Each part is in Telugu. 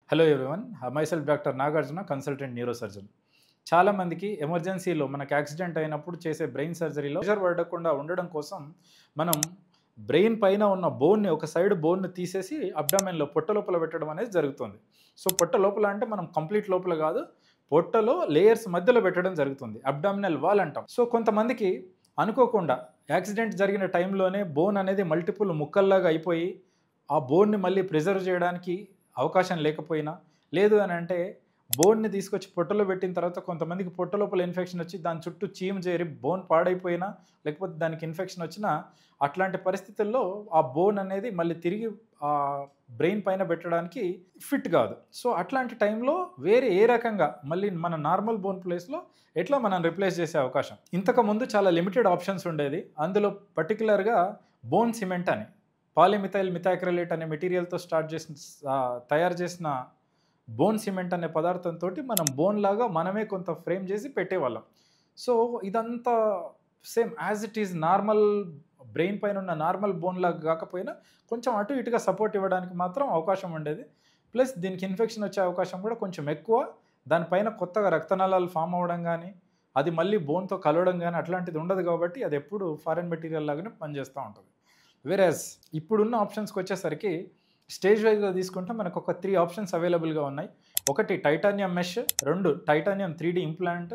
Hello everyone, myself doctor Nagarjuna, consultant neurosurgeon. చాలామందికి ఎమర్జెన్సీలో మనకు యాక్సిడెంట్ అయినప్పుడు చేసే బ్రెయిన్ సర్జరీలో ప్రెషర్ పడకుండా ఉండడం కోసం మనం బ్రెయిన్ పైన ఉన్న బోన్ని, ఒక సైడ్ బోన్ని తీసేసి అబ్డామెన్లో పొట్ట లోపల పెట్టడం అనేది జరుగుతుంది. సో పొట్ట లోపల అంటే మనం కంప్లీట్ లోపల కాదు, పొట్టలో లేయర్స్ మధ్యలో పెట్టడం జరుగుతుంది. అబ్డామినల్ వాల్ అంటాం. సో కొంతమందికి అనుకోకుండా యాక్సిడెంట్ జరిగిన టైంలోనే బోన్ అనేది మల్టిపుల్ ముక్కల్లాగా అయిపోయి ఆ బోన్ని మళ్ళీ ప్రిజర్వ్ చేయడానికి అవకాశం లేకపోయినా, లేదు అని అంటే బోన్ని తీసుకొచ్చి పొట్టలో పెట్టిన తర్వాత కొంతమందికి పొట్ట లోపల ఇన్ఫెక్షన్ వచ్చి దాని చుట్టూ చీము చేరి బోన్ పాడైపోయినా, లేకపోతే దానికి ఇన్ఫెక్షన్ వచ్చినా, అట్లాంటి పరిస్థితుల్లో ఆ బోన్ అనేది మళ్ళీ తిరిగి ఆ బ్రెయిన్ పైన పెట్టడానికి ఫిట్ కాదు. సో అట్లాంటి టైంలో వేరే ఏ రకంగా మళ్ళీ మన నార్మల్ బోన్ ప్లేస్లో ఎట్లా మనం రిప్లేస్ చేసే అవకాశం. ఇంతకుముందు చాలా లిమిటెడ్ ఆప్షన్స్ ఉండేది. అందులో పర్టికులర్గా బోన్ సిమెంట్ అని, పాలిమిథైల్ మిథాక్రిలేట్ అనే మెటీరియల్తో తయారు చేసిన బోన్ సిమెంట్ అనే పదార్థంతో మనం బోన్ లాగా మనమే కొంత ఫ్రేమ్ చేసి పెట్టేవాళ్ళం. సో ఇదంతా same as it is normal brain పైన ఉన్న నార్మల్ బోన్ లాగా కాకపోయినా కొంచెం అటు ఇటుగా సపోర్ట్ ఇవ్వడానికి మాత్రం అవకాశం ఉండేది. ప్లస్ దీనికి ఇన్ఫెక్షన్ వచ్చే అవకాశం కూడా కొంచెం ఎక్కువ. దానిపైన కొత్తగా రక్తనాళాలు ఫామ్ అవ్వడం కానీ, అది మళ్ళీ బోన్తో కలవడం కానీ అట్లాంటిది ఉండదు. కాబట్టి అది ఎప్పుడు ఫారెన్ మెటీరియల్ లాగానే పనిచేస్తూ ఉంటుంది. వేరేస్ ఇప్పుడున్న ఆప్షన్స్కి వచ్చేసరికి స్టేజ్ వైజ్గా తీసుకుంటే మనకు ఒక 3 ఆప్షన్స్ అవైలబుల్గా ఉన్నాయి. 1 titanium mesh, 2 titanium 3D implant,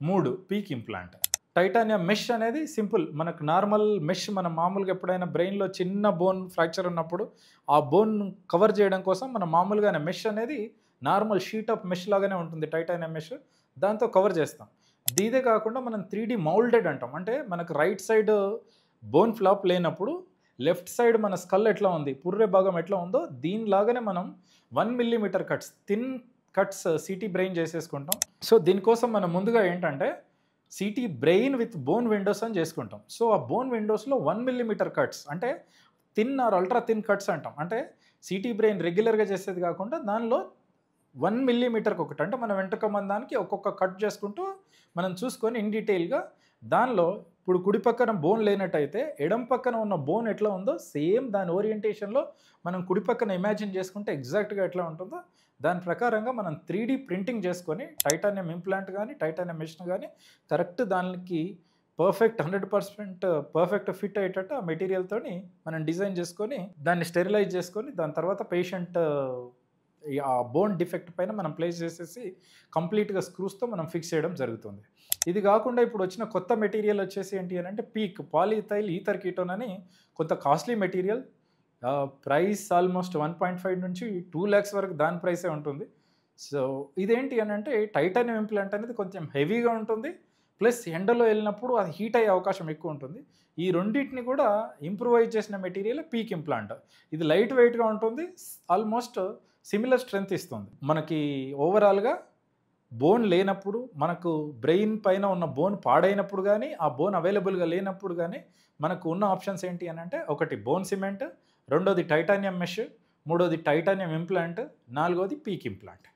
3 peak implant. Titanium mesh అనేది సింపుల్, మనకు నార్మల్ మెష్ మనం మామూలుగా ఎప్పుడైనా బ్రెయిన్లో చిన్న బోన్ ఫ్రాక్చర్ ఉన్నప్పుడు ఆ బోన్ కవర్ చేయడం కోసం మనం మామూలుగానే మెష్ అనేది నార్మల్ షీట్ ఆఫ్ మెష్ లాగానే ఉంటుంది టైటానియం మెష్, దాంతో కవర్ చేస్తాం. ఇదే కాకుండా మనం 3D మౌల్డెడ్ అంటాం. అంటే మనకు రైట్ సైడ్ బోన్ ఫ్లాప్ లేనప్పుడు లెఫ్ట్ సైడ్ మన స్కల్ ఎట్లా ఉంది, పుర్రె భాగం ఎట్లా ఉందో దీనిలాగానే మనం 1 millimetre cuts, thin cuts CT brain చేసేసుకుంటాం. సో దీనికోసం మనం ముందుగా ఏంటంటే CT brain with bone windows అని చేసుకుంటాం. సో ఆ బోన్ విండోస్లో 1 మిల్లీమీటర్ కట్స్ అంటే thin or ultra thin cuts అంటాం. అంటే సిటీ బ్రెయిన్ రెగ్యులర్గా చేసేది కాకుండా దానిలో 1 మిల్లీమీటర్కి ఒకటి, అంటే మనం వెంట్రుక మందానికి ఒక్కొక్క కట్ చేసుకుంటూ మనం చూసుకొని ఇన్ డీటెయిల్గా దానిలో ఇప్పుడు కుడి పక్కన బోన్ లేనట్టయితే ఎడం పక్కన ఉన్న బోన్ ఎట్లా ఉందో సేమ్ దాని ఓరియంటేషన్లో మనం కుడి పక్కన ఇమాజిన్ చేసుకుంటే ఎగ్జాక్ట్గా ఎట్లా ఉంటుందో దాని ప్రకారంగా మనం 3D ప్రింటింగ్ చేసుకొని టైటానియం ఇంప్లాంట్ కానీ టైటానియం మెష్ కానీ కరెక్ట్ దానికి పర్ఫెక్ట్ 100% పర్ఫెక్ట్ ఫిట్ అయ్యేటట్టు ఆ మెటీరియల్తో మనం డిజైన్ చేసుకొని దాన్ని స్టెరిలైజ్ చేసుకొని దాని తర్వాత పేషెంట్ ఆ బోన్ డిఫెక్ట్ పైన మనం ప్లేస్ చేసేసి కంప్లీట్గా స్క్రూస్తో మనం ఫిక్స్ చేయడం జరుగుతుంది. ఇది కాకుండా ఇప్పుడు వచ్చిన కొత్త మెటీరియల్ వచ్చేసి ఏంటి అని అంటే పీక్ పాలిథైల్ ఈథర్ కీటోన్ అని కొంత కాస్ట్లీ మెటీరియల్. ప్రైస్ ఆల్మోస్ట్ 1.5 నుంచి 2 lakhs వరకు దాని ప్రైసే ఉంటుంది. సో ఇదేంటి అని అంటే టైటానియం ఇంప్లాంట్ అనేది కొంచెం హెవీగా ఉంటుంది, ప్లస్ ఎండలో వెళ్ళినప్పుడు అది హీట్ అయ్యే అవకాశం ఎక్కువ ఉంటుంది. ఈ రెండింటిని కూడా ఇంప్రూవైజ్ చేసిన మెటీరియల్ పీక్ ఇంప్లాంట్. ఇది లైట్ వెయిట్గా ఉంటుంది, ఆల్మోస్ట్ సిమిలర్ స్ట్రెంగ్త్ ఇస్తుంది. మనకి ఓవరాల్గా బోన్ లేనప్పుడు, మనకు బ్రెయిన్ పైన ఉన్న బోన్ పాడైనప్పుడు కానీ, ఆ బోన్ అవైలబుల్గా లేనప్పుడు కానీ మనకు ఉన్న ఆప్షన్స్ ఏంటి అని అంటే 1 బోన్ సిమెంట్, 2ది టైటానియం మెష్, 3ది టైటానియం ఇంప్లాంట్, 4ది పీక్ ఇంప్లాంట్.